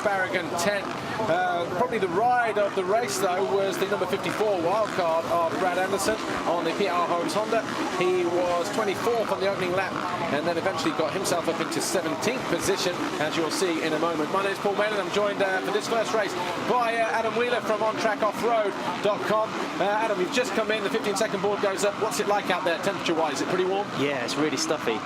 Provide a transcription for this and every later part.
Barragan 10. Probably the ride of the race, though, was the number 54 wildcard of Brad Anderson on the PR Holmes Honda. He was 24th on the opening lap and then eventually got himself up into 17th position, as you'll see in a moment. My name is Paul Mayland. I'm joined for this first race by Adam Wheeler from OnTrackOffroad.com. Adam, you've just come in. The 15-second board goes up. What's it like out there, temperature-wise? Is it pretty warm? Yeah, it's really stuffy.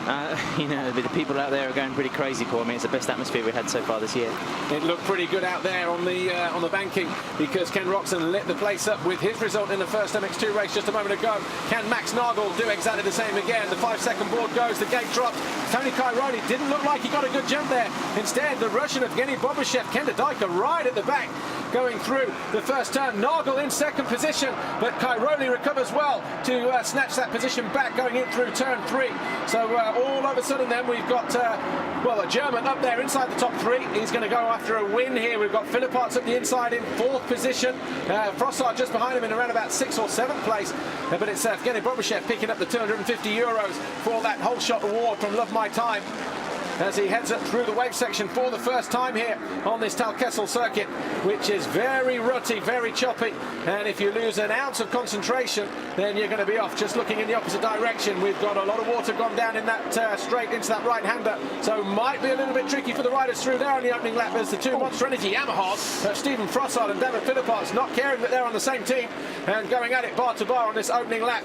You know, the people out there are going pretty crazy for me. It's the best atmosphere we've had so far this year. It looked pretty good out there on the banking, because Ken Roxon lit the place up with his result in the first MX2 race just a moment ago. Can Max Nagel do exactly the same again? The 5-second board goes, the gate drops. Tony Cairoli didn't look like he got a good jump there. Instead, the Russian Evgeny Bobashev, Kenda Dika right at the back, going through the first turn. Nagel in second position, but Cairoli recovers well to snatch that position back going in through turn 3. So all of a sudden then we've got, well, a German up there inside the top 3. He's going to go after a win here. We've got Philipparts up the inside in 4th position. Frossard just behind him in around about 6th or 7th place. But it's Evgeny Bobashev picking up the €250 for that whole shot award from Love My Time, as he heads up through the wave section for the first time here on this Talkessel circuit, which is very rutty, very choppy, and if you lose an ounce of concentration, then you're going to be off. Just looking in the opposite direction, we've got a lot of water gone down in that straight into that right-hander, so might be a little bit tricky for the riders through there on the opening lap. There's the two Monster Energy Yamahas, Stephen Frossard and David Philipparts, not caring that they're on the same team and going at it bar to bar on this opening lap.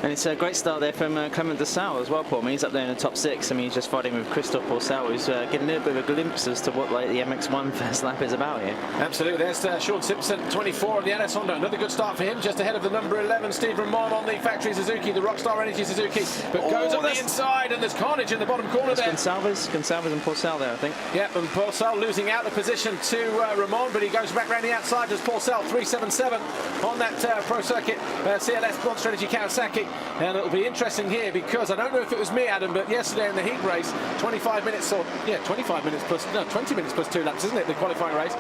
And it's a great start there from Clement de Sauw as well, Paul. He's up there in the top 6. I mean, he's just fighting with Christophe Pourcel, who's getting a little bit of a glimpse as to what the MX1 first lap is about here. Absolutely. There's Sean Simpson, 24 on the LS Honda. Another good start for him, just ahead of the number 11, Steve Ramon on the factory Suzuki, the Rockstar Energy Suzuki. But goes up the inside, and there's carnage in the bottom corner there. Gonsalves and Pourcel there, I think. Yeah, and Pourcel losing out the position to Ramon, but he goes back round the outside. There's Pourcel, 377 on that pro circuit CLS Monster Energy Kawasaki. And it'll be interesting here, because I don't know if it was me, Adam, but yesterday in the heat race, 25 minutes or, yeah, 25 minutes plus, no, 20 minutes plus 2 laps, isn't it, the qualifying race?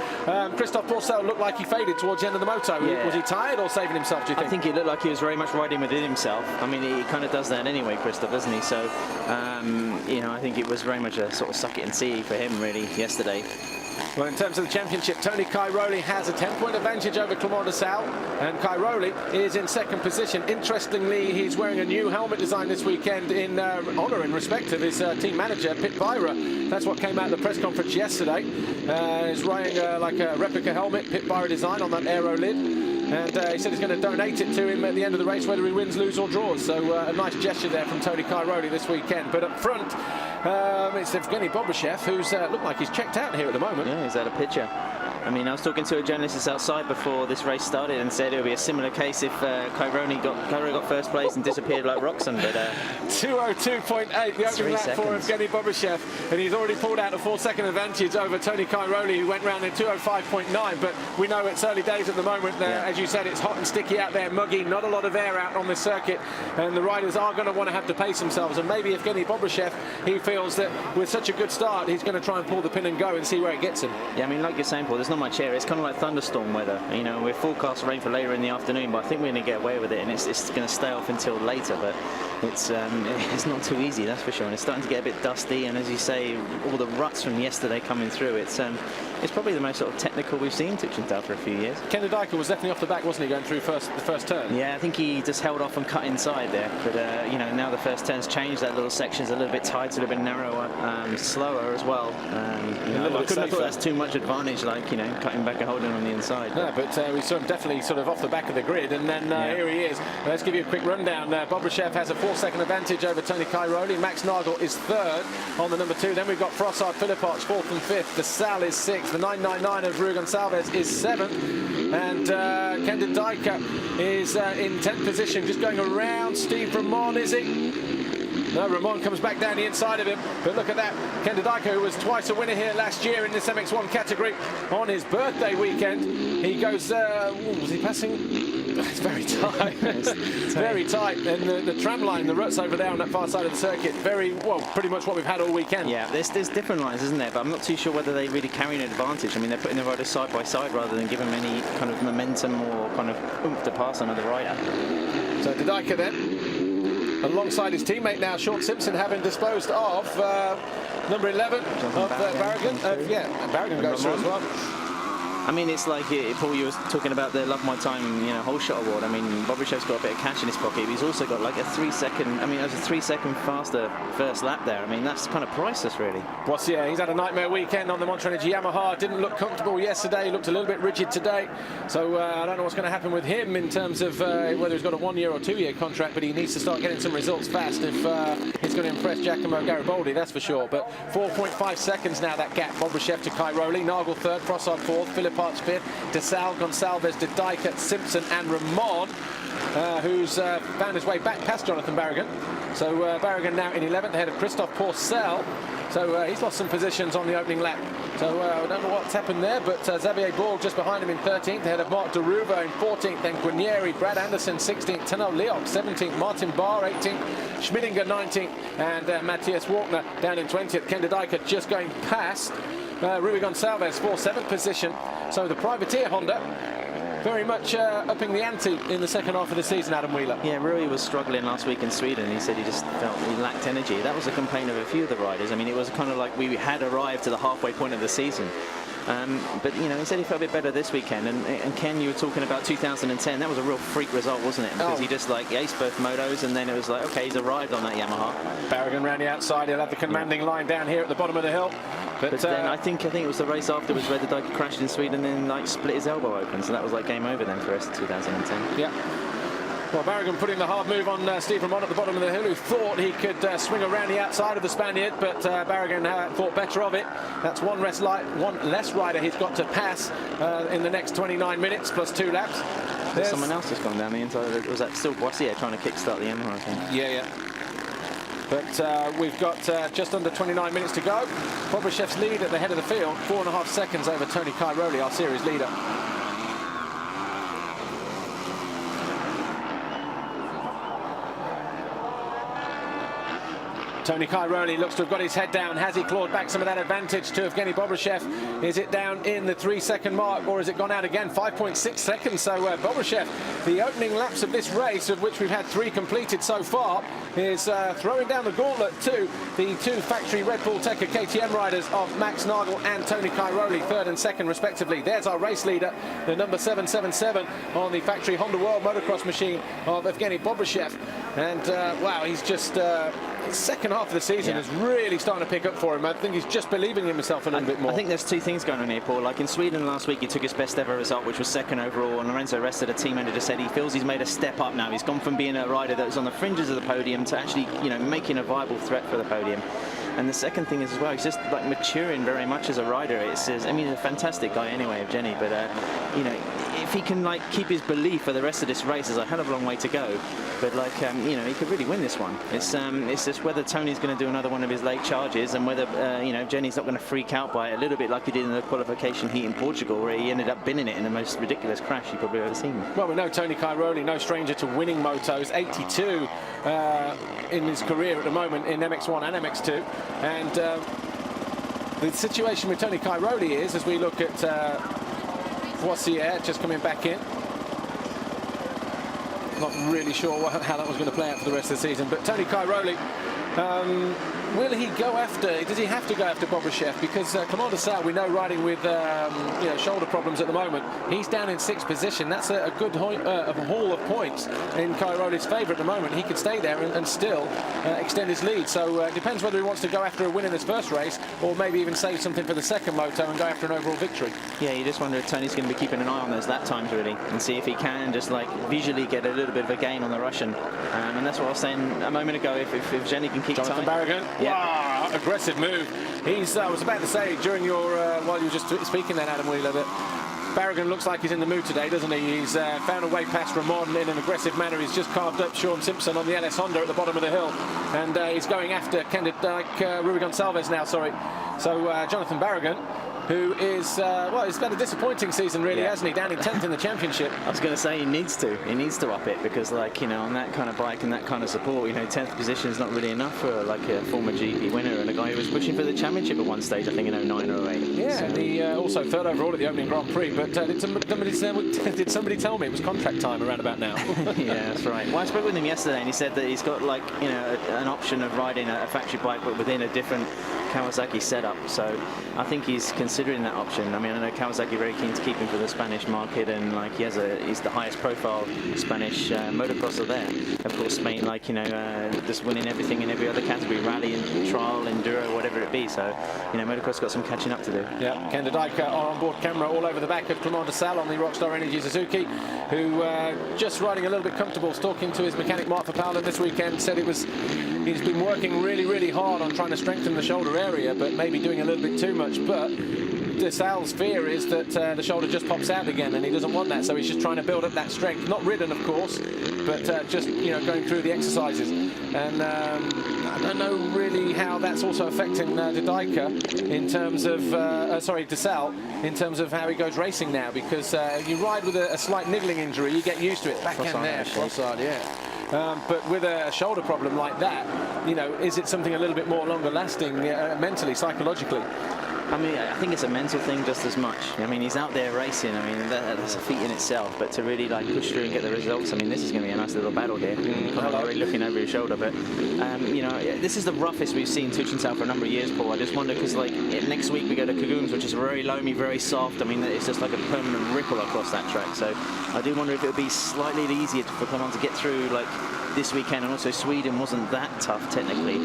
Christophe Pourcel looked like he faded towards the end of the moto. Yeah. Was he tired or saving himself, do you think? I think it looked like he was very much riding within himself. I mean, he kind of does that anyway, Christophe, doesn't he? So, you know, I think it was very much a sort of suck it and see for him, really, yesterday. Well, in terms of the championship, Tony Cairoli has a 10-point advantage over Clement de Sauw, and Cairoli is in second position. Interestingly, he's wearing a new helmet design this weekend in honour and respect of his team manager, Pit Byra. That's what came out at the press conference yesterday. He's wearing like a replica helmet, Pit Byra design on that aero lid. And he said he's going to donate it to him at the end of the race, whether he wins, loses or draws. So a nice gesture there from Tony Cairoli this weekend. But up front, it's Evgeny Bobashev, who's looked like he's checked out here at the moment. Yeah, he's had a picture. I mean, I was talking to a journalist outside before this race started and said it would be a similar case if Cairoli got first place and disappeared like Roxon, but 2:02.8, the opening lap for Evgeny Bobashev, and he's already pulled out a 4-second advantage over Tony Cairoli, who went round in 2:05.9. But we know it's early days at the moment. As you said, it's hot and sticky out there, muggy, not a lot of air out on this circuit, and the riders are going to want to have to pace themselves. And maybe Evgeny Bobashev, he feels that with such a good start, he's going to try and pull the pin and go and see where it gets him. Yeah, I mean, like you're saying, Paul, there's not much air. It's kind of like thunderstorm weather. You know, we're forecast rain for later in the afternoon, but I think we're going to get away with it, and it's going to stay off until later. But it's not too easy, that's for sure. And it's starting to get a bit dusty, and as you say, all the ruts from yesterday coming through. It's probably the most sort of technical we've seen Tuchenthal for a few years. Kenda Dika was definitely off the back, wasn't he, going through the first turn? Yeah, I think he just held off and cut inside there. But you know, now the first turn's changed. That little section's a little bit tighter, a little bit narrower, slower as well. You know, I couldn't have thought that's too much advantage, like, you know, cutting back and holding on the inside. No, but we saw him definitely sort of off the back of the grid, and then here he is. Let's give you a quick rundown. Bobashev has a 4-second advantage over Tony Cairoli. Max Nagel is 3rd on the number 2. Then we've got Frossard, Philipparts 4th and 5th. De Sauw is 6th. The 999 of Rui Gonçalves is 7th. And Kenda Dika is in 10th position, just going around Steve Ramon, is he? No, Ramon comes back down the inside of him, but look at that. Kenda Dika, who was twice a winner here last year in this MX1 category on his birthday weekend. He goes, was he passing? It's very tight. It's very tight. And the tram line, the ruts over there on that far side of the circuit, very, well, pretty much what we've had all weekend. Yeah, there's different lines, isn't there? But I'm not too sure whether they really carry an advantage. I mean, they're putting the riders side by side rather than giving them any kind of momentum or kind of oomph to pass another rider. So Dika then, alongside his teammate now, Sean Simpson, having disposed of number 11 of Barragan. Yeah, Barragan goes through as well. I mean, it's like Paul, you were talking about the Love My Time, wole shot award. I mean, Bobrishev's got a bit of cash in his pocket, but he's also got like a 3-second. I mean, it was a 3-second faster first lap there. I mean, that's kind of priceless, really. Yeah, he's had a nightmare weekend on the Monster Energy Yamaha. Didn't look comfortable yesterday. Looked a little bit rigid today. So I don't know what's going to happen with him in terms of whether he's got a 1-year or 2-year contract. But he needs to start getting some results fast if he's going to impress Giacomo Garibaldi. That's for sure. But 4.5 seconds now that gap. Bobryshev to Cairoli, Nagel third, Crossard fourth, Philip Arts fifth, DeSalle, Gonçalves, De Dijk, Simpson and Ramon, who's found his way back past Jonathan Barragan. So Barragan now in 11th ahead of Christophe Pourcel. So he's lost some positions on the opening lap. So I don't know what's happened there, but Xavier Borg just behind him in 13th, ahead of Mark Deruvo in 14th, then Guarnieri, Brad Anderson 16th, Tenno Leoc 17th, Martin Barr 18th, Schmidinger 19th, and Matthias Walkner down in 20th. Ken De Dijk just going past Rui Gonçalves for 7th position. So the privateer Honda very much upping the ante in the second half of the season, Adam Wheeler. Yeah, Rui was struggling last week in Sweden. He said he just felt he lacked energy. That was a complaint of a few of the riders. I mean, it was kind of like we had arrived to the halfway point of the season. But, he said he felt a bit better this weekend. And Ken, you were talking about 2010. That was a real freak result, wasn't it? Because he just, aced both motos, and then it was like, OK, he's arrived on that Yamaha. Barragan round the outside. He'll have the commanding line down here at the bottom of the hill. But then I think it was the race afterwards where the Dijk crashed in Sweden and then split his elbow open. So that was game over then for the rest of 2010. Yeah. Well, Barragan putting the hard move on Steve Ramon at the bottom of the hill, who thought he could swing around the outside of the Spaniard, but Barragan thought better of it. That's one less rider he's got to pass in the next 29 minutes plus 2 laps. There's someone else has gone down the inside. Was that still Boissier trying to kickstart the Yamaha, I think? Yeah. But we've got just under 29 minutes to go. Bobrishev's lead at the head of the field, 4.5 seconds over Tony Cairoli, our series leader. Tony Cairoli looks to have got his head down. Has he clawed back some of that advantage to Evgeny Bobryshev? Is it down in the 3-second mark, or has it gone out again? 5.6 seconds. So Bobryshev, the opening laps of this race, of which we've had 3 completed so far, is throwing down the gauntlet to the 2 factory Red Bull Teca KTM riders of Max Nagel and Tony Cairoli, 3rd and 2nd respectively. There's our race leader, the number 777 on the factory Honda World motocross machine of Evgeny Bobryshev. And wow, he's just second half of the season is really starting to pick up for him. I think he's just believing in himself a little bit more. I think there's 2 things going on here, Paul. Like in Sweden last week, he took his best ever result, which was 2nd overall, and Lorenzo Resta, the team manager, said he feels he's made a step up now. He's gone from being a rider that was on the fringes of the podium to actually, making a viable threat for the podium. And the second thing is as well, he's just maturing very much as a rider. He's a fantastic guy anyway, Evgeny, but if he can keep his belief for the rest of this race, there's a hell of a long way to go. But he could really win this one. It's just whether Tony's going to do another one of his late charges, and whether Jenny's not going to freak out by it a little bit like he did in the qualification heat in Portugal, where he ended up binning it in the most ridiculous crash you've probably ever seen. Well, we know Tony Cairoli, no stranger to winning motos, 82 in his career at the moment in MX1 and MX2, and the situation with Tony Cairoli is, as we look at Boissier just coming back in. Not really sure how that was going to play out for the rest of the season, but Tony Cairoli, will he go after, does he have to go after Bobryshev? Because Commander Sal, we know, riding with shoulder problems at the moment, he's down in 6th position. That's a good haul of points in Cairoli's favour at the moment. He could stay there and still extend his lead. So it depends whether he wants to go after a win in this first race, or maybe even save something for the second moto and go after an overall victory. Yeah, you just wonder if Tony's going to be keeping an eye on those lap times, really, and see if he can just visually get a little bit of a gain on the Russian. And that's what I was saying a moment ago, if Jenny can keep Jonathan Barragan. Wow, aggressive move. I was about to say during your while you were just speaking then, Adam Wheeler, that Barragan looks like he's in the mood today, doesn't he? He's found a way past Ramon in an aggressive manner. He's just carved up Sean Simpson on the LS Honda at the bottom of the hill, and he's going after Ken De Dijk, Rui Gonçalves now, sorry. So Jonathan Barragan, who is, well, he's had a disappointing season, really, hasn't he? Down in 10th in the championship. I was going to say he needs to up it, because, on that kind of bike and that kind of support, 10th position is not really enough for, a former GP winner and a guy who was pushing for the championship at one stage, I think, in 09 or 08. Yeah, so. And he also 3rd overall at the opening Grand Prix, but did somebody tell me it was contract time around about now? Yeah, that's right. Well, I spoke with him yesterday, and he said that he's got, an option of riding a factory bike, but within a different Kawasaki setup, so I think he's considering that option. I mean, I know Kawasaki very keen to keep him for the Spanish market, and like he's the highest profile Spanish motocrosser there. Of course, Spain, like, you know, just winning everything in every other category, rally and trial, enduro, whatever it be. So, you know, motocross got some catching up to do. Yeah, Ken Dodika, our onboard camera all over the back of Clement de Sal on the Rockstar Energy Suzuki, who just riding a little bit comfortable, talking to his mechanic Mark Verpaalden this weekend, said he's been working really hard on trying to strengthen the shoulder area, but maybe doing a little bit too much. But de Sal's fear is that the shoulder just pops out again, and he doesn't want that, so he's just trying to build up that strength. Not ridden, of course, but just, you know, going through the exercises. And I don't know really how that's also affecting Dodika in terms of, de Sal, in terms of how he goes racing now, because you ride with a slight niggling injury, you get used to it. Backhand there, cross-side, yeah. But with a shoulder problem like that, you know, is it something a little bit more longer lasting mentally, psychologically? I mean, I think it's a mental thing just as much. I mean, he's out there racing. I mean, that's a feat in itself. But to really like push through and get the results, I mean, this is going to be a nice little battle here. Kind of already looking over his shoulder, but you know, this is the roughest we've seen Tuchenthal for a number of years, Paul. I just wonder, because like next week we go to Kagooms, which is very loamy, very soft. I mean, it's just like a permanent ripple across that track. So I do wonder if it would be slightly easier for Clement to get through like this weekend, and also Sweden wasn't that tough technically.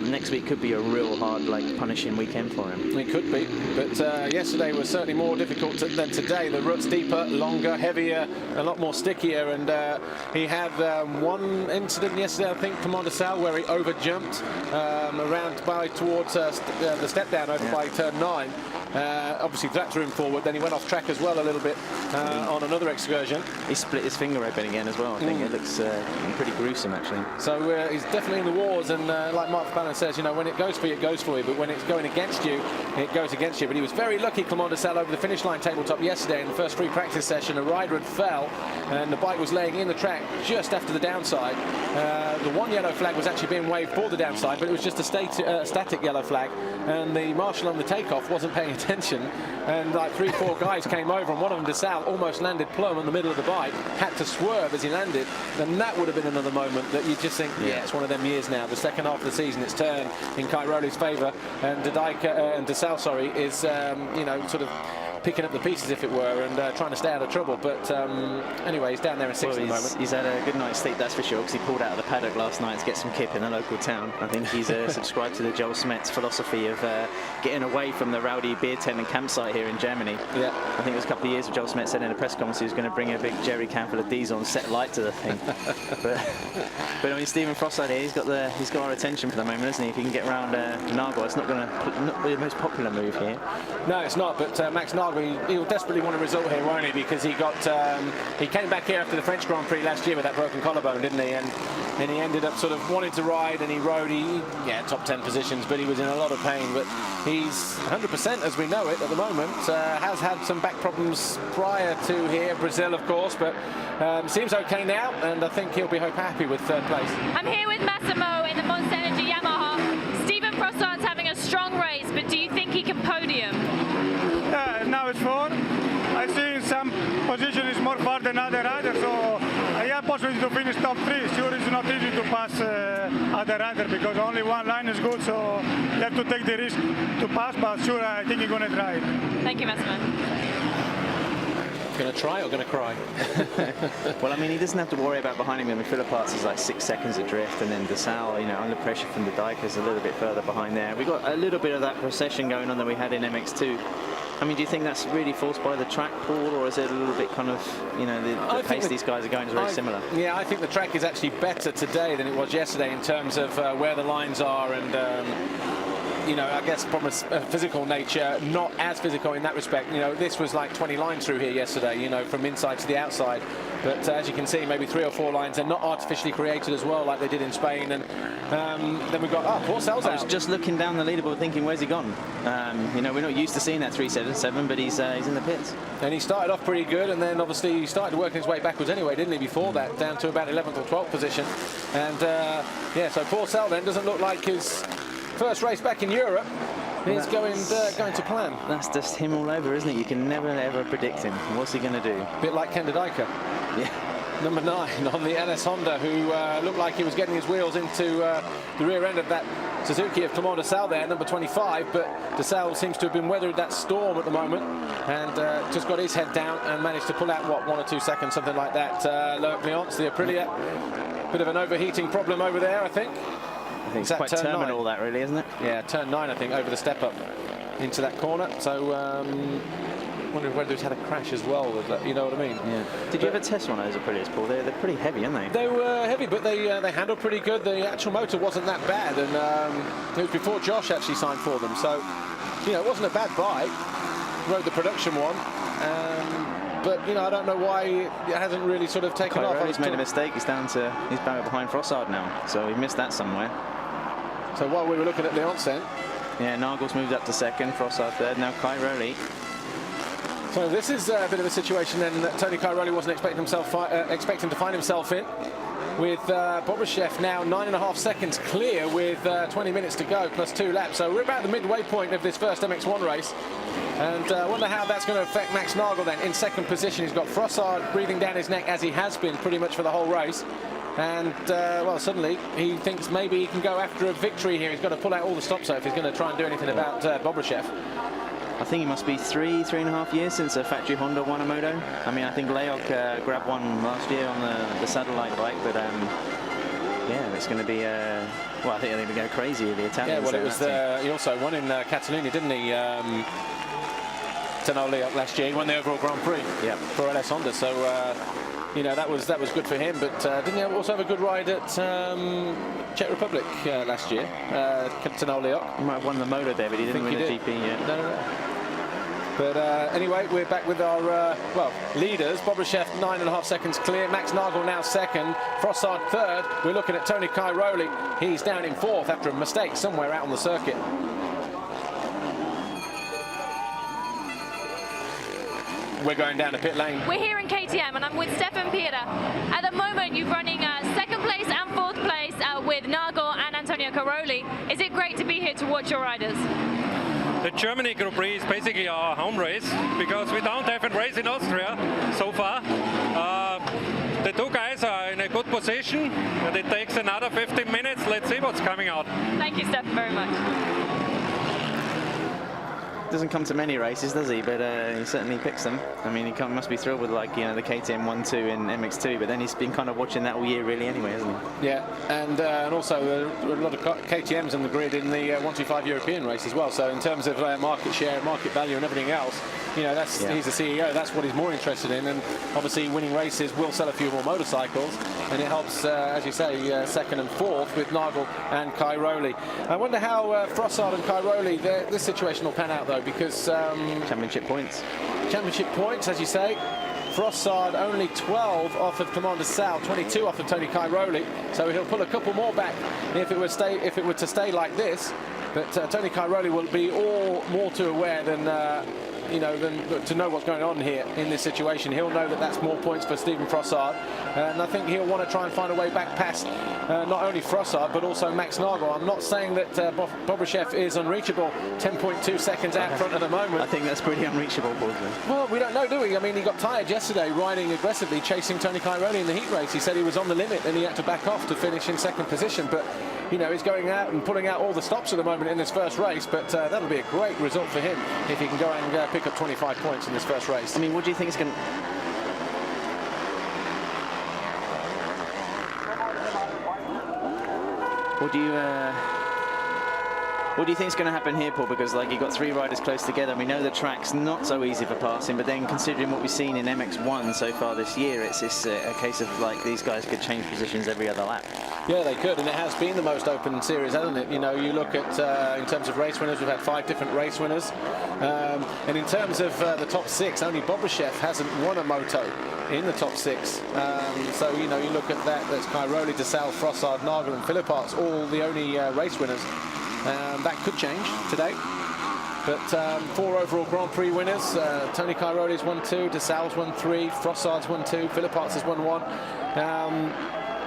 Next week could be a real hard, like, punishing weekend for him. It could be, but yesterday was certainly more difficult than today. The rut's deeper, longer, heavier, a lot more stickier, and he had one incident yesterday, I think, Clement de Sal, where he over-jumped around by towards the step down over by turn 9. Obviously that threw him forward, then he went off track as well a little bit on another excursion. He split his finger open again as well. I think it looks pretty gruesome, actually. So he's definitely in the wars, and like Mark Verpaalden says, you know, when it goes for you, it goes for you, but when it's going against you, it goes against you. But he was very lucky, Clement de Sal, over the finish line tabletop yesterday in the first free practice session. A rider had fell, and the bike was laying in the track just after the downside. The one yellow flag was actually being waved for the downside, but it was just a static yellow flag, and the marshal on the takeoff wasn't paying attention, and like 3-4 guys came over, and one of them, de Sal, almost landed plumb in the middle of the bike, had to swerve as he landed, and that would have been another moment that you just think, yeah, it's one of them years now. The second half of the season, it's turned in Cairoli's favour, and de Sal, sorry, is you know, sort of picking up the pieces, if it were, and trying to stay out of trouble. But anyway, he's down there in 6th at the moment. He's had a good night's sleep, that's for sure, because he pulled out of the paddock last night to get some kip in a local town. I think he's subscribed to the Joel Smets philosophy of getting away from the rowdy beer tent and campsite here in Germany. Yeah. I think it was a couple of years ago, Joel Smets said in a press conference he was going to bring a big jerry can full of diesel and set light to the thing. but I mean, Stephen Frostad here, he's got our attention for the moment, isn't he? If he can get around Nagel, it's not be the most popular move here. No, it's not, but Max Nagel, he'll desperately want a result here, won't he? Because he came back here after the French Grand Prix last year with that broken collarbone, didn't he? And he ended up sort of wanting to ride, and he rode, top 10 positions, but he was in a lot of pain. But he's 100%, as we know it at the moment. Has had some back problems prior to here, Brazil, of course, but seems okay now, and I think he'll be happy with third place. I'm here with Massimo in the Monster Energy Yamaha. Stephen Frostad's having a strong race, but do you think he can podium? Now it's 4. I see in some position is more far than other riders, so I have possibility to finish top 3. Sure, it's not easy to pass other rider because only one line is good, so you have to take the risk to pass, but sure, I think he's going to try it. Thank you, Massimo. Going to try or going to cry? Well, I mean, he doesn't have to worry about behind him. I mean, Philip Arts is like 6 seconds adrift, and then de Sal, you know, under pressure from Dodika is a little bit further behind there. We got a little bit of that procession going on that we had in MX2. I mean, do you think that's really forced by the track, Paul, or is it a little bit kind of, you know, the pace these guys are going is very similar? Yeah, I think the track is actually better today than it was yesterday in terms of where the lines are, and you know, I guess from a physical nature, not as physical in that respect. You know, this was like 20 lines through here yesterday, you know, from inside to the outside. But as you can see, maybe 3 or 4 lines. They're not artificially created as well, like they did in Spain. And then we've got, Paul Sells out. I was just looking down the leaderboard thinking, where's he gone? You know, we're not used to seeing that 377, but he's in the pits. And he started off pretty good, and then obviously he started working his way backwards anyway, didn't he, before that, down to about 11th or 12th position. And yeah, so Paul Sell then doesn't look like his first race back in Europe is going to plan. That's just him all over, isn't it? You can never ever predict him. What's he going to do? A bit like Ken Dodika. Yeah. number 9 on the LS Honda, who looked like he was getting his wheels into the rear end of that Suzuki of Clément Dessau there, number 25, but Dessau seems to have been weathered that storm at the moment and just got his head down and managed to pull out, what, 1 or 2 seconds, something like that. Leclerc, the Aprilia, bit of an overheating problem over there, I think. I think it's quite terminal, that really, isn't it? Yeah, turn 9, I think, over the step up into that corner. So, wondering whether he's had a crash as well, you know what I mean? Yeah. Did you ever test one of those Aprilias, Paul? They're pretty heavy, aren't they? They were heavy, but they handled pretty good. The actual motor wasn't that bad, and it was before Josh actually signed for them. So, you know, it wasn't a bad bike. Rode the production one. But, you know, I don't know why it hasn't really sort of taken off. He's made a mistake. He's back behind Frossard now, so he missed that somewhere. So while we were looking at Leonce then. Yeah, Nagel's moved up to second, Frossard third, now Cairoli. So this is a bit of a situation then that Tony Cairoli wasn't expecting to find himself in, with Bobryshev now 9.5 seconds clear with 20 minutes to go plus 2 laps. So we're about the midway point of this first MX1 race. And I wonder how that's going to affect Max Nagel then in second position. He's got Frossard breathing down his neck, as he has been pretty much for the whole race. And, well, suddenly he thinks maybe he can go after a victory here. He's got to pull out all the stops, though, if he's going to try and do anything about Bobryshev. I think it must be 3.5 years since a factory Honda won a moto. I mean, I think Leok grabbed one last year on the satellite bike, but yeah, it's going to be. Well, I think they're going to go crazy with the Italians. Yeah, well, it was. He also won in Catalonia, didn't he? Tano Leok last year. He won the overall Grand Prix for LS Honda. So, you know, that was good for him. But didn't he also have a good ride at Czech Republic last year? Tano Leok. He might have won the moto there, but he didn't win the GP yet. No. But anyway, we're back with our, well, leaders. Bobryshev 9.5 seconds clear. Max Nagel now second. Frossard third. We're looking at Tony Cairoli. He's down in fourth after a mistake somewhere out on the circuit. We're going down the pit lane. We're here in KTM and I'm with Stefan Peter. At the moment, you're running second place and fourth place with Nagel and Antonio Cairoli. Is it great to be here to watch your riders? The Germany Grand Prix is basically our home race because we don't have a race in Austria so far. The two guys are in a good position and it takes another 15 minutes. Let's see what's coming out. Thank you, Stefan, very much. Doesn't come to many races, does he? But he certainly picks them. I mean, he must be thrilled with, like, you know, the KTM 1-2 and MX2. But then he's been kind of watching that all year, really, anyway, hasn't he? Yeah, and also there are a lot of KTMs in the grid in the 125 European race as well. So in terms of market share, market value, and everything else, you know, he's the CEO. That's what he's more interested in. And obviously, winning races will sell a few more motorcycles, and it helps, as you say, second and fourth with Nagel and Cairoli. I wonder how Frossard and Cairoli, this situation will pan out though, because championship points, as you say. Frossard only 12 off of Clément Dessau, 22 off of Tony Cairoli, so he'll pull a couple more back if it were to stay like this. But Tony Cairoli will be more to aware than you know, to know what's going on here in this situation. He'll know that that's more points for Stephen Frossard, and I think he'll want to try and find a way back past not only Frossard but also Max Nagel. I'm not saying that Bobryshev is unreachable, 10.2 seconds out front at the moment. I think that's pretty unreachable, Paul. Well, we don't know, do we? I mean, he got tired yesterday riding aggressively, chasing Tony Cairoli in the heat race. He said he was on the limit and he had to back off to finish in second position, but you know, he's going out and pulling out all the stops at the moment in this first race, but that'll be a great result for him if he can go and pick up 25 points in this first race. I mean, what do you think is going to... What do you think is going to happen here, Paul? Because, like, you've got three riders close together. We know the track's not so easy for passing, but then considering what we've seen in MX1 so far this year, it's a case of, like, these guys could change positions every other lap. Yeah, they could, and it has been the most open series, hasn't it? You know, you look at, in terms of race winners, we've had 5 different race winners. And in terms of the top 6, only Bobryshev hasn't won a moto in the top 6. So, you know, you look at that, that's Cairoli, Dessau, Frossard, Nagel and Philippart's all the only race winners. That could change today. But 4 overall Grand Prix winners. Tony Cairoli's won 2, Dessau's won 3, Frossard's won 2, Philippart's has won 1.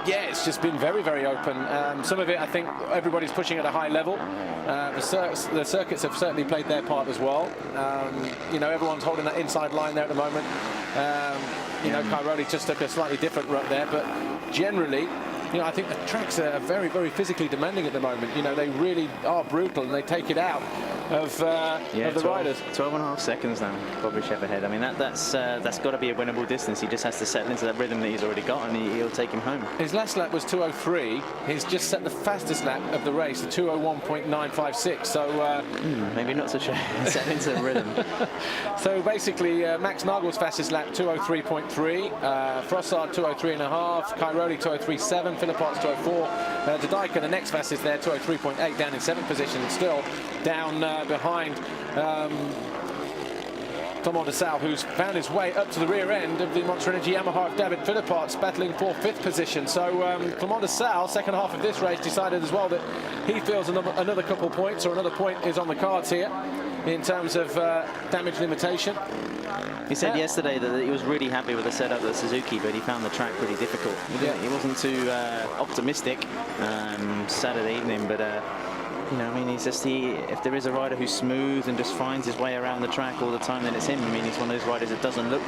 Yeah, it's just been very, very open. Some of it, I think, everybody's pushing at a high level. The circuits have certainly played their part as well. You know, everyone's holding that inside line there at the moment. You know, Cairoli just took a slightly different route there, but generally, you know, I think the tracks are very, very physically demanding at the moment. You know, they really are brutal, and they take it out of the riders. 12.5 seconds now, Bobby Sheff ahead. I mean, that's got to be a winnable distance. He just has to settle into that rhythm that he's already got, and he'll take him home. His last lap was 2:03. He's just set the fastest lap of the race, the 2:01.956. So maybe not so sure. Settle into the rhythm. So basically, Max Nagel's fastest lap 2:03.3, Frossard 2:03.5, Cairoli 2:03.7, Philippart's 2:04. De Dijker, the next fastest there, 2:03.8, down in 7th position, and still down behind Clément de Sal, who's found his way up to the rear end of the Monster Energy Yamaha of David Philippart's, battling for 5th position. So Clément de Sal, second half of this race, decided as well that he feels another couple points, or another point is on the cards here in terms of damage limitation. He said yesterday that he was really happy with the setup at Suzuki, but he found the track pretty difficult. He wasn't too optimistic Saturday evening, but you know, I mean, if there is a rider who's smooth and just finds his way around the track all the time, then it's him. I mean, he's one of those riders that doesn't look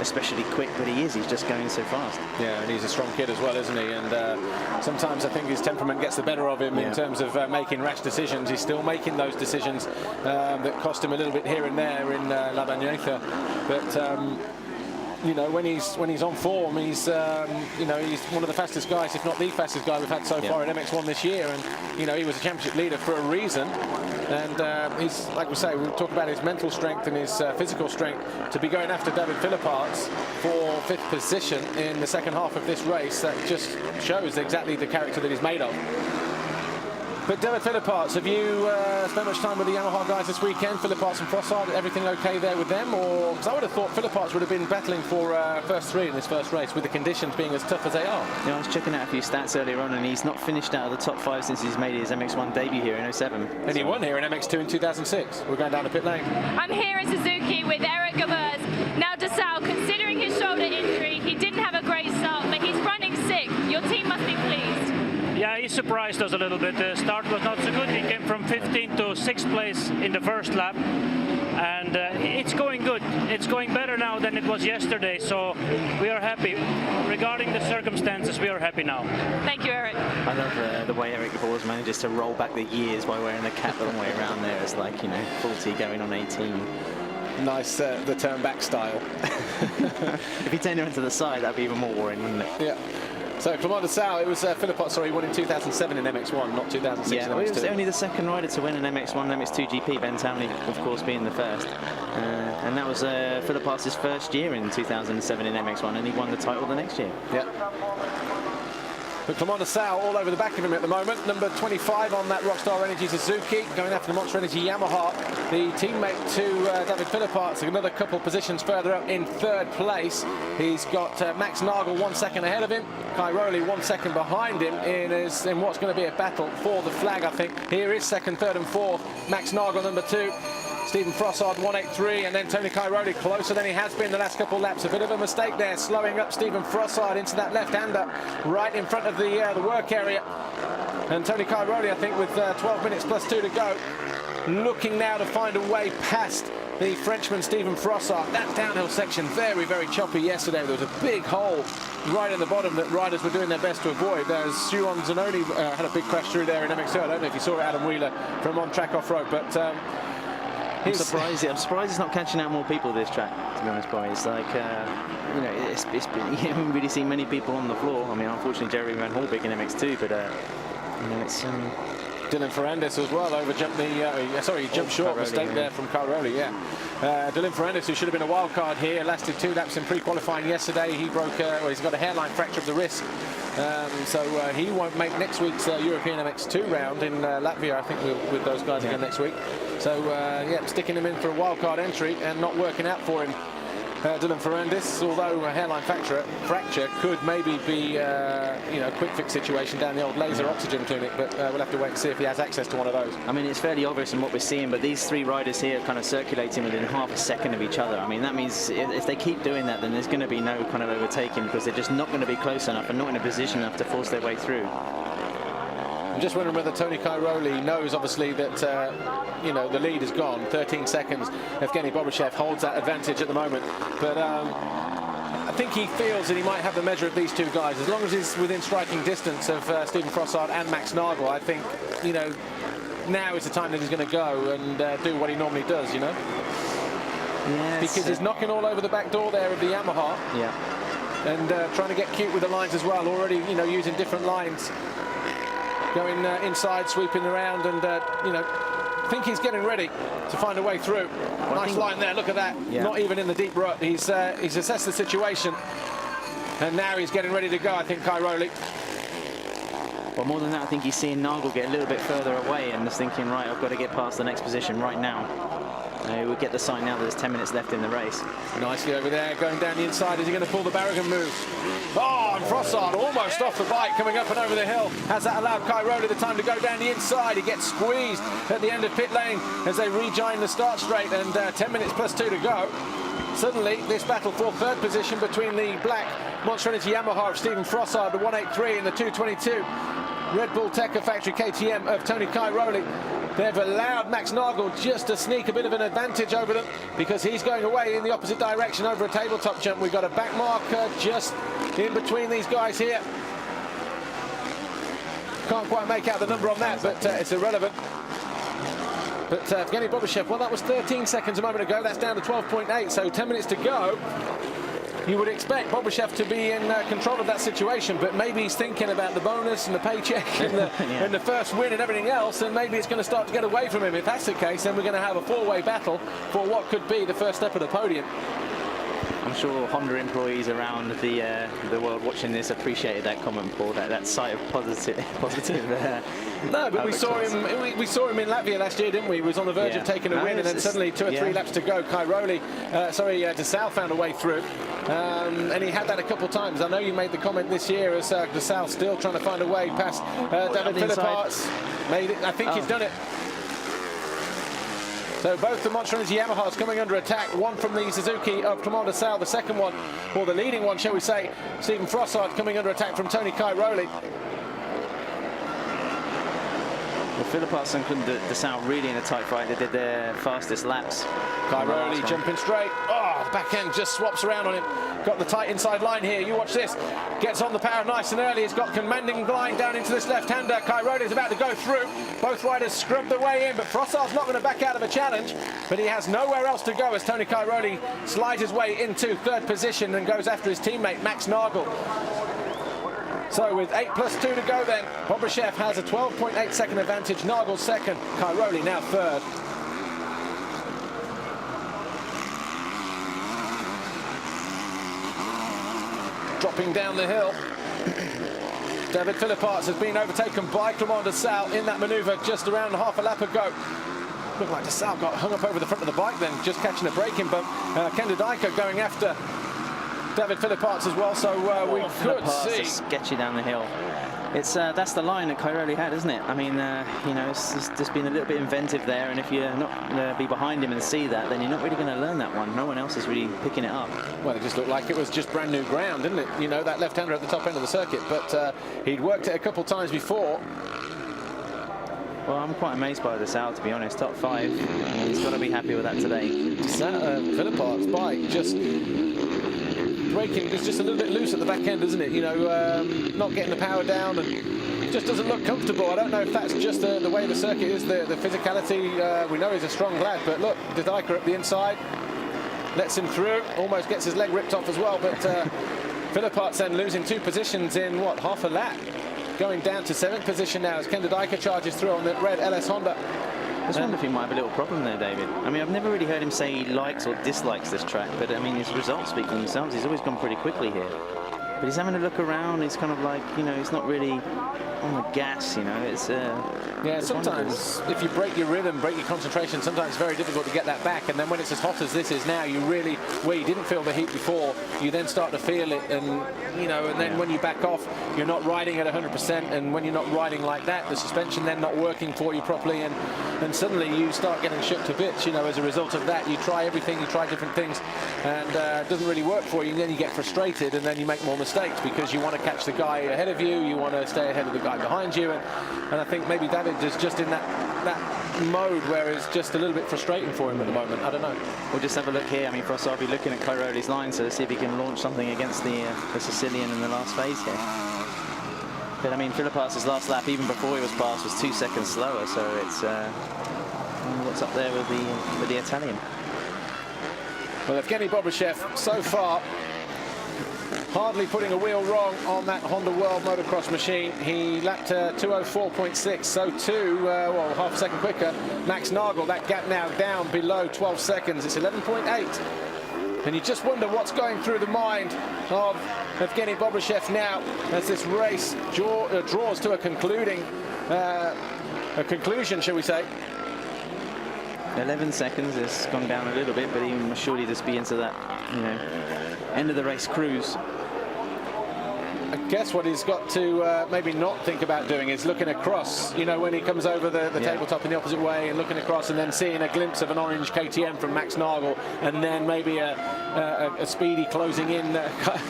especially quick, but he's just going so fast. Yeah, and he's a strong kid as well, isn't he? And sometimes I think his temperament gets the better of him in terms of making rash decisions. He's still making those decisions that cost him a little bit here and there in La Bagneta, but you know, when he's on form, he's you know, he's one of the fastest guys, if not the fastest guy we've had so far in MX1 this year. And you know, he was a championship leader for a reason. And he's, like we say, we'll talk about his mental strength and his physical strength to be going after David Philippart's for 5th position in the second half of this race. That just shows exactly the character that he's made of. But David Philippart's, have you spent much time with the Yamaha guys this weekend? Philippart's and Frossard, everything okay there with them? Or, because I would have thought Philippart's would have been battling for first 3 in this first race, with the conditions being as tough as they are. Yeah, I was checking out a few stats earlier on, and he's not finished out of the top 5 since he's made his MX1 debut here in 07. And he won here in MX2 in 2006. We're going down the pit lane. I'm here in Suzuki with Eric Gavers. Now de Sal, considering his shoulder injury, he didn't have a great start, but he's running sick. Your team must be pleased. Yeah, he surprised us a little bit. The start was not so good. He came from 15th to 6th place in the first lap. And it's going good. It's going better now than it was yesterday. So we are happy. Regarding the circumstances, we are happy now. Thank you, Eric. I love the way Eric Gavers manages to roll back the years by wearing the cap the long way around there. It's like, you know, 40 going on 18. Nice, the turn back style. If he turned it to the side, that'd be even more worrying, wouldn't it? Yeah. So Clément de Sal, it was Philippart, sorry, won in 2007 in MX1, not 2006 in MX2. He was only the second rider to win an MX1 and MX2 GP, Ben Townley, of course, being the first. And that was Philippart's first year in 2007 in MX1, and he won the title the next year. Yeah. But Clément de Sal all over the back of him at the moment. Number 25 on that Rockstar Energy Suzuki, going after the Monster Energy Yamaha. The teammate to David Philippart's another couple positions further up in 3rd place. He's got Max Nagel 1 second ahead of him. Cairoli 1 second behind him in what's going to be a battle for the flag, I think. Here is 2nd, 3rd and 4th. Max Nagel number 2. Stephen Frossard 183, and then Tony Cairoli closer than he has been the last couple of laps. A bit of a mistake there, slowing up Stephen Frossard into that left-hander right in front of the work area. And Tony Cairoli, I think, with 12 minutes plus 2 to go, looking now to find a way past the Frenchman Stephen Frossard. That downhill section very, very choppy yesterday. There was a big hole right at the bottom that riders were doing their best to avoid. There's Suon Zanoni had a big crash through there in MX2. I don't know if you saw Adam Wheeler from on track off-road, but I'm surprised it's not catching out more people this track, to be honest, boy. It's like, you know, it's been, you haven't really seen many people on the floor. I mean, unfortunately, Jerry Van Holbig in MX2, but, you know, it's... Dylan Ferrandis as well overjumped he jumped short, mistake there from Cairoli, Dylan Ferrandis, who should have been a wild card here, lasted 2 laps in pre-qualifying yesterday. He broke, he's got a hairline fracture of the wrist, so he won't make next week's European MX2 round in Latvia, I think, with those guys again next week. So, yeah, sticking him in for a wild card entry and not working out for him. Dylan Ferrandis, although a hairline fracture could maybe be you know, a quick fix situation down the old laser oxygen clinic, but we'll have to wait and see if he has access to one of those. I mean, it's fairly obvious in what we're seeing, but these 3 riders here kind of circulating within half a second of each other. I mean, that means if they keep doing that, then there's going to be no kind of overtaking, because they're just not going to be close enough and not in a position enough to force their way through. I'm just wondering whether Tony Cairoli knows, obviously, that you know, the lead is gone. 13 seconds. Evgeny Bobashev holds that advantage at the moment, but I think he feels that he might have the measure of these two guys. As long as he's within striking distance of Stephen Frossard and Max Nagel, I think, you know, now is the time that he's going to go and do what he normally does, you know. Yes. Because he's knocking all over the back door there of the Yamaha. Yeah. And trying to get cute with the lines as well. Already, you know, using different lines. Going inside, sweeping around, and, you know, I think he's getting ready to find a way through. Nice line there, look at that. Yeah. Not even in the deep rut. He's assessed the situation. And now he's getting ready to go, I think, Cairoli. Well, more than that, I think he's seeing Nagel get a little bit further away and just thinking, right, I've got to get past the next position right now. We'll get the sign now that there's 10 minutes left in the race. Nicely over there, going down the inside. Is he going to pull the Barragan move? Oh, and Frossard almost off the bike, coming up and over the hill. Has that allowed Cairoli the time to go down the inside? He gets squeezed at the end of pit lane as they rejoin the start straight, and 10 minutes plus 2 to go. Suddenly, this battle for third position between the black Monster Energy Yamaha of Stephen Frossard, the 183, and the 222 Red Bull Tekka Factory KTM of Tony Cairoli. They've allowed Max Nagel just to sneak a bit of an advantage over them because he's going away in the opposite direction over a tabletop jump. We've got a back marker just in between these guys here. Can't quite make out the number on that, but it's irrelevant. But Evgeny Bobashev, well, that was 13 seconds a moment ago. That's down to 12.8, so 10 minutes to go. You would expect Bobashev to be in control of that situation, but maybe he's thinking about the bonus and the paycheck and the, and the first win and everything else, and maybe it's going to start to get away from him. If that's the case, then we're going to have a four-way battle for what could be the first step of the podium. I'm sure Honda employees around the world watching this appreciated that comment, Paul. That sight of positive. No, but we saw him in Latvia last year, didn't we? He was on the verge of taking a win, and then suddenly 2 or 3 laps to go. Desal found a way through, and he had that a couple of times. I know you made the comment this year as Desal still trying to find a way past David Philipparts. Made it. I think he's done it. So both the Monster Energy Yamahas coming under attack, one from the Suzuki of Clement Desal, the second one, or the leading one, shall we say, Stephen Frossard, coming under attack from Tony Cairoli. Well, Philipparts and Desal really in a tight fight. They did their fastest laps. Cairoli jumping straight. Oh, the back end just swaps around on him. Got the tight inside line here. You watch this. Gets on the power nice and early. He's got commanding line down into this left-hander. Cairoli is about to go through. Both riders scrub their way in, but Frossard's not going to back out of a challenge. But he has nowhere else to go as Tony Cairoli slides his way into third position and goes after his teammate, Max Nagel. So with 8 plus 2 to go then, Bobashev has a 12.8 second advantage. Nagel second. Cairoli now third. Dropping down the hill. David Philipparts has been overtaken by Clement Desal in that manoeuvre just around half a lap ago. Looked like Desal got hung up over the front of the bike then, just catching a braking bump. Kenda Dyker going after David Philipparts as well, so we could see. Sketchy down the hill. It's that's the line that Cairoli had, isn't it? I mean, you know, it's just been a little bit inventive there, and if you're not be behind him and see that, then you're not really going to learn that one. No one else is really picking it up. Well, it just looked like it was just brand new ground, didn't it? You know, that left-hander at the top end of the circuit, but he'd worked it a couple times before. Well, I'm quite amazed by this out, to be honest. Top 5. He's got to be happy with that today. Philipparts' bike just braking is just a little bit loose at the back end, isn't it? You know, not getting the power down, and it just doesn't look comfortable. I don't know if that's just the way the circuit is, the physicality. We know he's a strong lad, but look, De Dyker up the inside, lets him through, almost gets his leg ripped off as well, but Philipparts then losing 2 positions in, what, half a lap? Going down to 7th position now as Kenda Dyker charges through on the red LS Honda. I just wonder if he might have a little problem there, David. I mean, I've never really heard him say he likes or dislikes this track, but I mean, his results speak for themselves. He's always gone pretty quickly here. But he's having a look around. He's kind of like, you know, he's not really on the gas, you know. It's yeah, sometimes if you break your rhythm, break your concentration, sometimes it's very difficult to get that back. And then when it's as hot as this is now, you really, where you didn't feel the heat before, you then start to feel it. And, you know, and then when you back off, you're not riding at 100%. And when you're not riding like that, the suspension then not working for you properly. And suddenly you start getting shook to bits, you know, as a result of that. You try everything, you try different things, and it doesn't really work for you. And then you get frustrated, and then you make more mistakes. mistakes because you want to catch the guy ahead of you, you want to stay ahead of the guy behind you, and I think maybe David is just in that mode where it's just a little bit frustrating for him at the moment. I don't know. We'll just have a look here. I mean, Frost will be looking at Cairoli's line, so see if he can launch something against the Sicilian in the last phase here. But I mean, Philippas's last lap, even before he was passed, was 2 seconds slower. So it's what's up there with the Italian. Well, Evgeny Bobryshev so far hardly putting a wheel wrong on that Honda World Motocross machine. He lapped 2:04.6, so too, well, half a second quicker. Max Nagel, that gap now down below 12 seconds. It's 11.8. And you just wonder what's going through the mind of Evgeny Bobryshev now as this race draws to a conclusion, shall we say. 11 seconds has gone down a little bit, but he must surely just be into that, you know, end of the race cruise. I guess what he's got to maybe not think about doing is looking across, you know, when he comes over the tabletop in the opposite way and looking across and then seeing a glimpse of an orange KTM from Max Nagel and then maybe a speedy closing in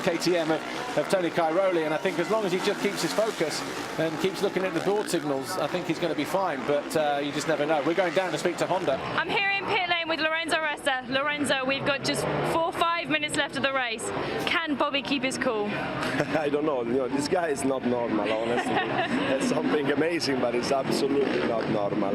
KTM of Tony Cairoli. And I think as long as he just keeps his focus and keeps looking at the board signals, I think he's going to be fine, but you just never know. We're going down to speak to Honda. I'm here in pit lane with Lorenzo Resta. Lorenzo, we've got just 4 or 5 minutes left of the race. Can Bobby keep his cool? I don't know. You know, this guy is not normal, honestly. It's something amazing, but it's absolutely not normal.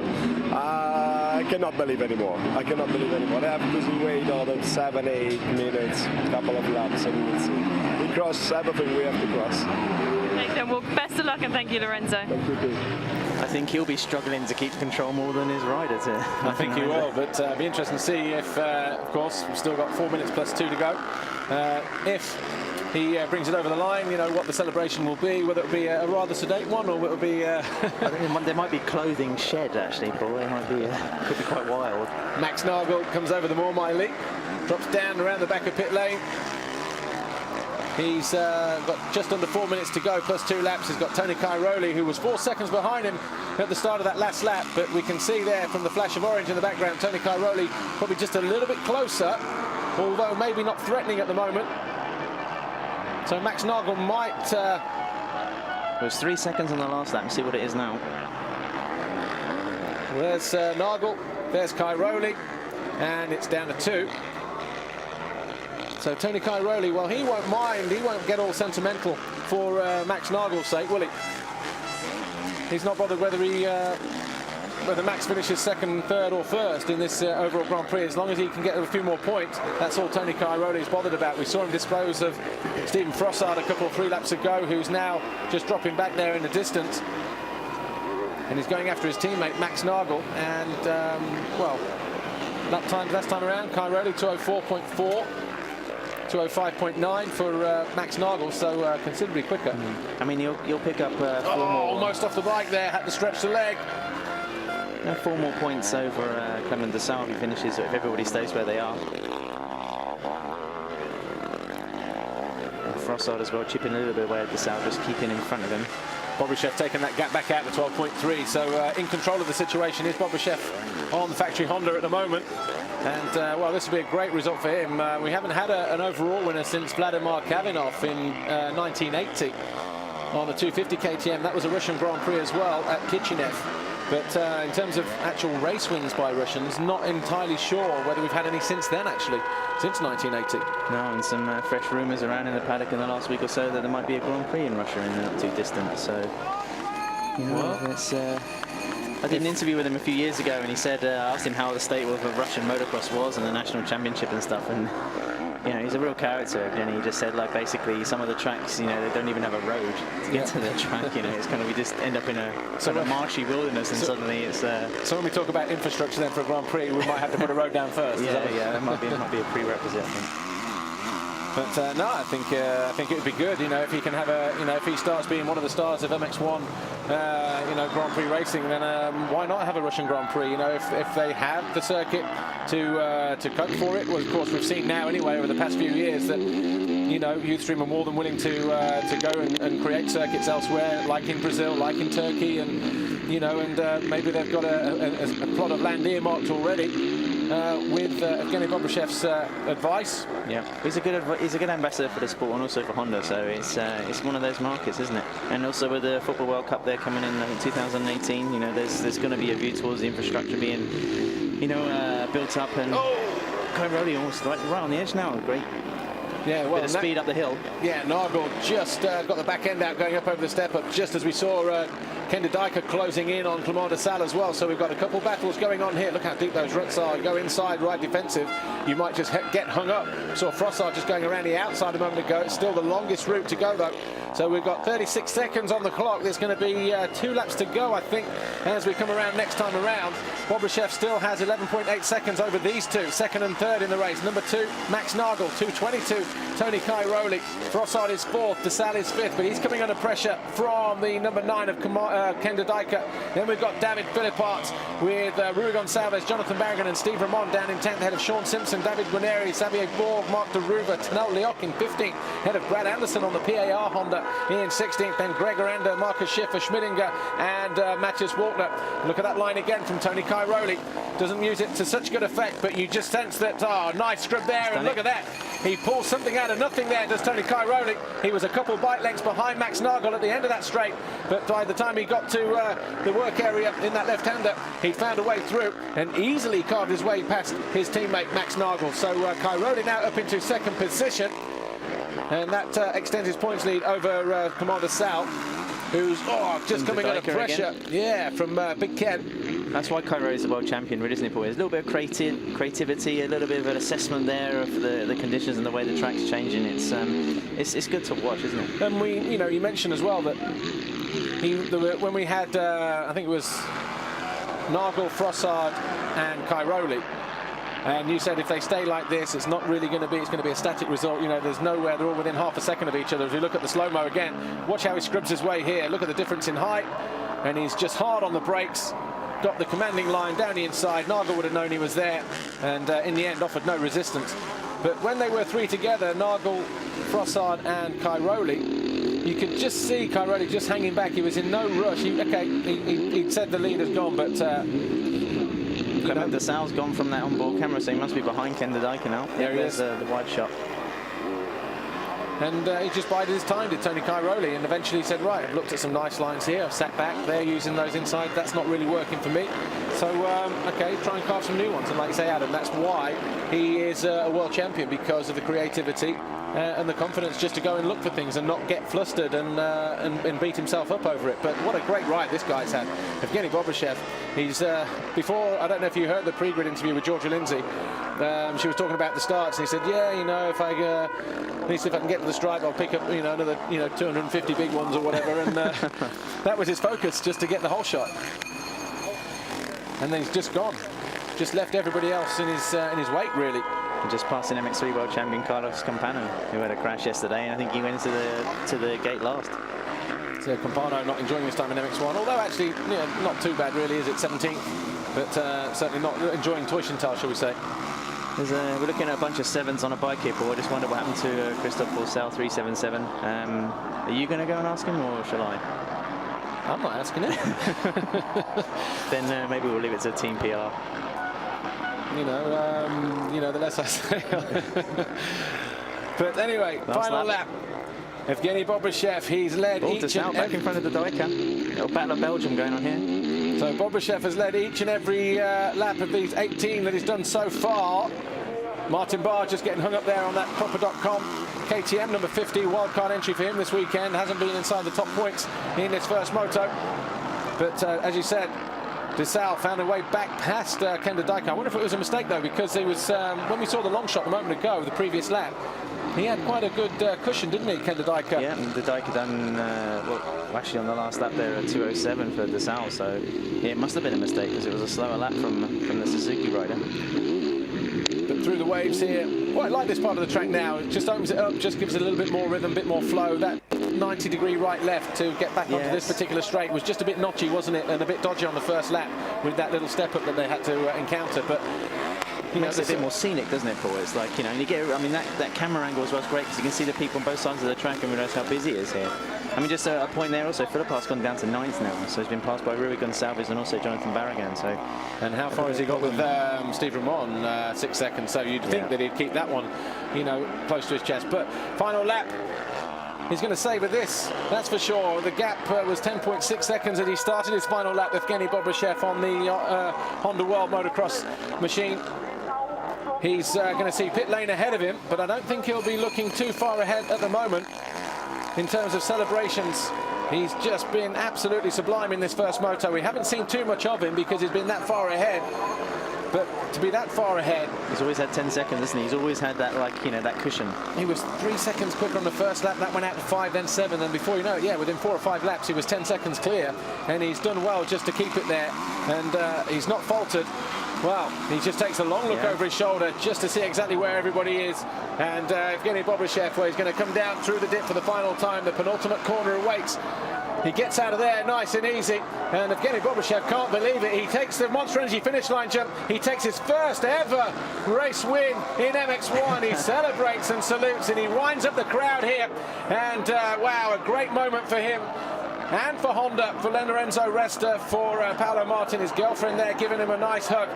I cannot believe anymore. I cannot believe anymore. I have losing weight all of 7, 8 minutes, a couple of laps, and we cross everything we have to cross. Well, best of luck and thank you, Lorenzo. Thank you too. I think he'll be struggling to keep control more than his rider. I think he will, but it'll be interesting to see if, of course, we've still got 4 minutes plus 2 to go. If he brings it over the line, you know, what the celebration will be, whether it be a rather sedate one or it will be... I think there might be clothing shed, actually, Paul. It might be, could be quite wild. Max Nagel comes over the Moormile, drops down around the back of pit lane. He's got just under 4 minutes to go, plus 2 laps. He's got Tony Cairoli, who was 4 seconds behind him at the start of that last lap. But we can see there from the flash of orange in the background, Tony Cairoli probably just a little bit closer, although maybe not threatening at the moment. So Max Nagel might... It was 3 seconds on the last lap. See what it is now. There's Nagel, there's Cairoli, and it's down to 2. So Tony Cairoli, well, he won't mind, he won't get all sentimental for Max Nagel's sake, will he? He's not bothered whether Max finishes second, third or first in this overall Grand Prix. As long as he can get a few more points, that's all Tony Cairoli is bothered about. We saw him dispose of Stephen Frossard a couple of 3 laps ago, who's now just dropping back there in the distance. And he's going after his teammate, Max Nagel. And, well, lap time last time around, Cairoli 2:04.4. 2:05.9 for Max Nagel, so considerably quicker. I mean, you'll pick up 4 more. Almost off the bike there, had to stretch the leg. 4 more points over Clement de Sal, who finishes if everybody stays where they are. Frossard as well, chipping a little bit away at de Sal, just keeping in front of him. Bobryshev taking that gap back out to 12.3, so in control of the situation is Bobryshev on the factory Honda at the moment. And, well, this would be a great result for him. We haven't had an overall winner since Vladimir Kavinov in 1980 on the 250 KTM. That was a Russian Grand Prix as well at Kishinev. But in terms of actual race wins by Russians, not entirely sure whether we've had any since then, actually, since 1980. No, and some fresh rumours around in the paddock in the last week or so that there might be a Grand Prix in Russia in the not too distant. So, you know, it's... I did an interview with him a few years ago, and he said, I asked him how the state of Russian motocross was and the national championship and stuff, and you know, he's a real character. And he just said, like, basically some of the tracks, you know, they don't even have a road to get to the track. You know, it's kind of, we just end up in a sort of marshy wilderness, and suddenly it's. So when we talk about infrastructure then for a Grand Prix, we might have to put a road down first. That might be a prerequisite. But no, I think it would be good, you know, if he can have a, you know, if he starts being one of the stars of MX1, you know, Grand Prix racing, then why not have a Russian Grand Prix? You know, if they have the circuit to cope for it. Well, of course, we've seen now anyway over the past few years that, you know, Youthstream are more than willing to go and create circuits elsewhere, like in Brazil, like in Turkey, and you know, and maybe they've got a plot of land earmarked already. with Evgeny Bobrishev's advice. Yeah, he's a good ambassador for the sport and also for Honda. So it's one of those markets, isn't it? And also with the Football World Cup there coming in 2018, you know, there's going to be a view towards the infrastructure being, you know, built up. And Cairoli almost right on the edge now. Great. Yeah, well, bit of speed up the hill. Yeah, Nagel just got the back end out, going up over the step up, just as we saw Kender Dijker closing in on Clément de Sale as well. So we've got a couple battles going on here. Look how deep those ruts are. Go inside, right defensive. You might just get hung up. Saw Frossard just going around the outside a moment ago. It's still the longest route to go, though. So we've got 36 seconds on the clock. There's going to be 2 laps to go, I think, as we come around next time around. Bobryshev still has 11.8 seconds over these two, second and third in the race. Number 2, Max Nagel, 2:22. Tony Cairoli. Frossard is 4th, de Sale is 5th, but he's coming under pressure from the number 9 of Kender Dijker. Then we've got David Philipparts with Rui Gonçalves, Jonathan Barrigan and Steve Ramon down in 10th, ahead of Sean Simpson, David Guarneri, Xavier Borg, Mark de Ruva, Tanel Leoc in 15th, ahead of Brad Anderson on the PAR Honda in 16th, then Gregor Ander, Marcus Schiffer, Schmidinger and Matthias Walkner. Look at that line again from Tony Cairoli. Doesn't use it to such good effect, but you just sense that, nice scrub there, and look at that. He pulls something out of nothing there, does Tony Cairoli. He was a couple bike lengths behind Max Nagel at the end of that straight, but by the time he got to the work area in that left-hander, he found a way through and easily carved his way past his teammate Max Nagel. So Cairoli now up into 2nd position, and that extends his points lead over Clément de Sale, who's just coming under pressure. Again. Yeah, from Big Ken. That's why Cairoli is the world champion, really, isn't it, boys? There's a little bit of creativity, a little bit of an assessment there of the conditions and the way the track's changing. It's good to watch, isn't it? And you mentioned as well that when we had, I think it was Nagel, Frossard, and Cairoli. And you said if they stay like this, it's not really going to be, it's going to be a static result. You know, there's nowhere, they're all within half a second of each other. If you look at the slow-mo again, watch how he scrubs his way here. Look at the difference in height. And he's just hard on the brakes. Got the commanding line down the inside. Nagel would have known he was there. And in the end, offered no resistance. But when they were 3 together, Nagel, Frossard and Cairoli, you could just see Cairoli just hanging back. He was in no rush. He said the lead has gone, but... de Sale's gone from that onboard camera, so he must be behind Kender Dijker now. There he is. The wide shot. And he just bided his time, did Tony Cairoli, and eventually said, right, I've looked at some nice lines here, I've sat back, they're using those inside, that's not really working for me. So, okay, try and carve some new ones. And like you say, Adam, that's why he is a world champion, because of the creativity and the confidence just to go and look for things and not get flustered and beat himself up over it. But what a great ride this guy's had. Evgeny Bobryshev, he's, before, I don't know if you heard the pre-grid interview with Georgia Lindsay, she was talking about the starts, and he said, yeah, you know, if I at least if I can get to the stripe, I'll pick up, you know, another, 250 big ones or whatever. And that was his focus, just to get the whole shot. And then he's just gone, just left everybody else in his wake, really. Just passing MX3 world champion Carlos Campano, who had a crash yesterday, and I think he went to the gate last. So Campano not enjoying his time in MX1, although actually, not too bad really, is it? 17th, but certainly not enjoying Teufenthal, shall we say. We're looking at a bunch of 7s on a bike here, Paul. I just wonder what happened to Christophe Bourcel 377. Are you going to go and ask him, or shall I? I'm not asking him. Then maybe we'll leave it to Team PR. The less I say. But anyway, final lap. Evgeny Bobryshev, he's led each and back in front of the Dijker. Little battle of Belgium going on here. So Bobryshev has led each and every lap of these 18 that he's done so far. Martin Barr just getting hung up there on that proper.com KTM, number 50, wildcard entry for him this weekend. Hasn't been inside the top points in this first moto. But as you said, de Sale found a way back past Kender Dijker. I wonder if it was a mistake, though, because it was when we saw the long shot a moment ago, the previous lap, he had quite a good cushion, didn't he, Kender Dijker? Yeah, and the Dijker done, well, actually on the last lap there at 2:07 for de Sale, so yeah, it must have been a mistake because it was a slower lap from the Suzuki rider. But through the waves here, quite like this part of the track now. It just opens it up, just gives it a little bit more rhythm, a bit more flow. That 90-degree right left to get back onto this particular straight was just a bit notchy, wasn't it? And a bit dodgy on the first lap with that little step up that they had to encounter. But It makes it a bit more scenic, doesn't it, Paul? It's like, you know, and you get, I mean, that camera angle as well is great because you can see the people on both sides of the track and realize how busy it is here. I mean, just a point there also, Philippa's gone down to 9th now, so he's been passed by Rui Gonçalves and also Jonathan Barragan. So, and how far has he got with Steve Ramon? 6 seconds. So you'd think that he'd keep that one, you know, close to his chest. But final lap, he's going to savour this, that's for sure. The gap was 10.6 seconds as he started his final lap with Evgeny Bobryshev on the Honda World Motocross machine. He's going to see pit lane ahead of him, but I don't think he'll be looking too far ahead at the moment. In terms of celebrations, he's just been absolutely sublime in this first moto. We haven't seen too much of him because he's been that far ahead. But to be that far ahead, he's always had 10 seconds, hasn't he? He's always had that, like, you know, that cushion. He was 3 seconds quicker on the first lap. That went out to 5, then 7, and before you know it, yeah, within 4 or 5 laps, he was 10 seconds clear, and he's done well just to keep it there, and he's not faltered. Well, he just takes a long look over his shoulder just to see exactly where everybody is, and Evgeny Bobryshev, where he's going to come down through the dip for the final time. The penultimate corner awaits. He gets out of there nice and easy, and Evgeny Bobryshev can't believe it. He takes the Monster Energy finish line jump. He takes his first ever race win in MX1. He celebrates and salutes, and he winds up the crowd here. And wow, a great moment for him and for Honda, for Lorenzo Resta, for Paolo Martin, his girlfriend there, giving him a nice hug.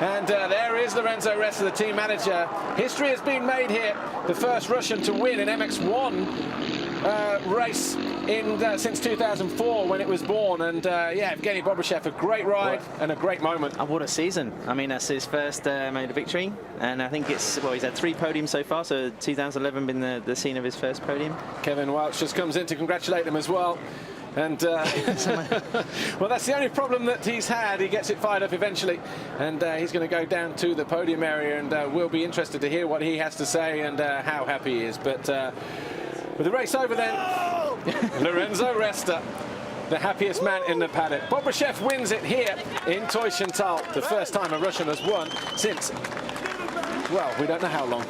And there is Lorenzo Resta, the team manager. History has been made here. The first Russian to win an MX1 race in since 2004 when it was born. And yeah, Evgeny Bobryshev, a great ride and a great moment. And what a season. I mean, that's his first major victory, and I think it's, well, he's had 3 podiums so far, so 2011 been the scene of his first podium. Kevin Welch just comes in to congratulate him as well. And well, that's the only problem that he's had. He gets it fired up eventually, and he's going to go down to the podium area, and we'll be interested to hear what he has to say and how happy he is. But with the race over then, Lorenzo Resta, the happiest man in the paddock. Bobryshev wins it here in Teushenthal, the first time a Russian has won since, well, we don't know how long.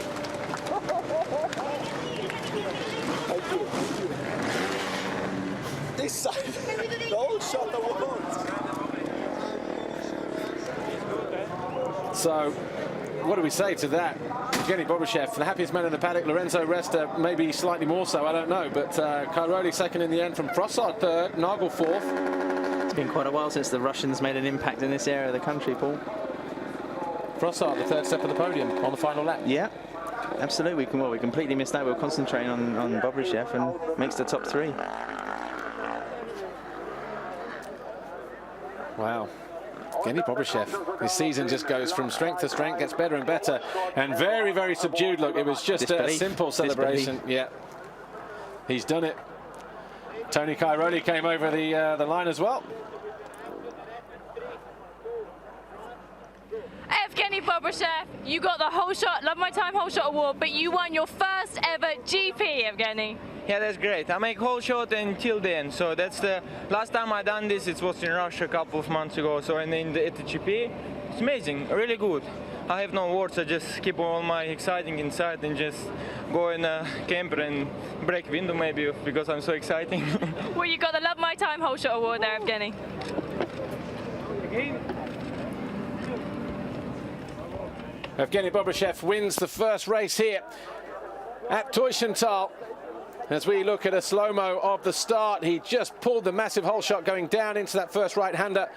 This side, the whole shot awards. So, what do we say to that? Evgeny Bobryshev, the happiest man in the paddock. Lorenzo Resta, maybe slightly more so, I don't know. But Cairoli second in the end, from Frossard third, Nagel fourth. It's been quite a while since the Russians made an impact in this area of the country, Paul. Frossard, the third step of the podium on the final lap. Yeah, absolutely. We completely missed that. We were concentrating on Bobryshev, and makes the top 3. Wow. Evgeny Bobryshev, his season just goes from strength to strength, gets better and better, and very, very subdued. Look, it was just a simple celebration. Yeah, he's done it. Tony Cairoli came over the line as well. Evgeny Bobryshev, you got the whole shot, Love My Time whole shot award, but you won your first ever GP, Evgeny. Yeah, that's great. I make whole shot until the end. So that's the last time I done this. It was in Russia a couple of months ago. So and at the GP, it's amazing, really good. I have no words. I just keep all my exciting inside and just go in a camper and break window maybe because I'm so exciting. Well, you got the Love My Time whole shot award there, Evgeny. Evgeny Bobryshev wins the first race here at Teushenthal. As we look at a slow-mo of the start, he just pulled the massive hole shot going down into that first right-hander.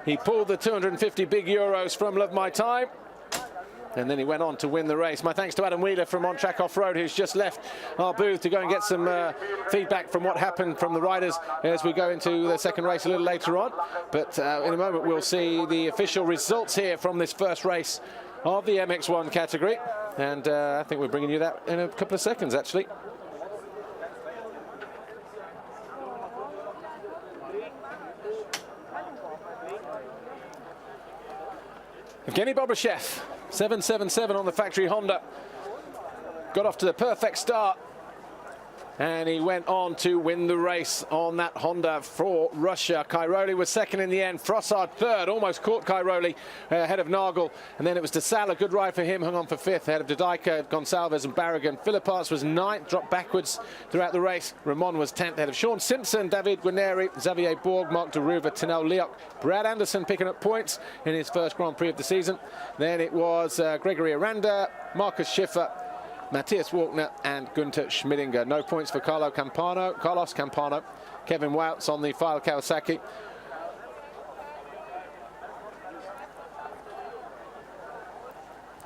He pulled the 250 big euros from Love My Time, and then he went on to win the race. My thanks to Adam Wheeler from On Track Off-Road, who's just left our booth to go and get some feedback from what happened from the riders as we go into the second race a little later on. But in a moment, we'll see the official results here from this first race of the MX1 category. And I think we're bringing you that in a couple of seconds, actually. Evgeny Bobryshev, 777 on the factory Honda. Got off to the perfect start. And he went on to win the race on that Honda for Russia. Cairoli was second in the end. Frossard third, almost caught Cairoli ahead of Nagel. And then it was DeSala, good ride for him, hung on for fifth ahead of Dodika, Gonsalves and Barragan. Philipparts was ninth, dropped backwards throughout the race. Ramon was 10th ahead of Sean Simpson, David Guarneri, Xavier Borg, Mark de Ruva, Tinel Leoc, Brad Anderson picking up points in his first Grand Prix of the season. Then it was Gregory Aranda, Marcus Schiffer, Matthias Walkner and Gunther Schmidinger. No points for Carlos Campano, Kevin Woutz on the File Kawasaki.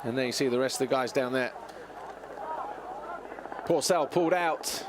And then you see the rest of the guys down there. Porcel pulled out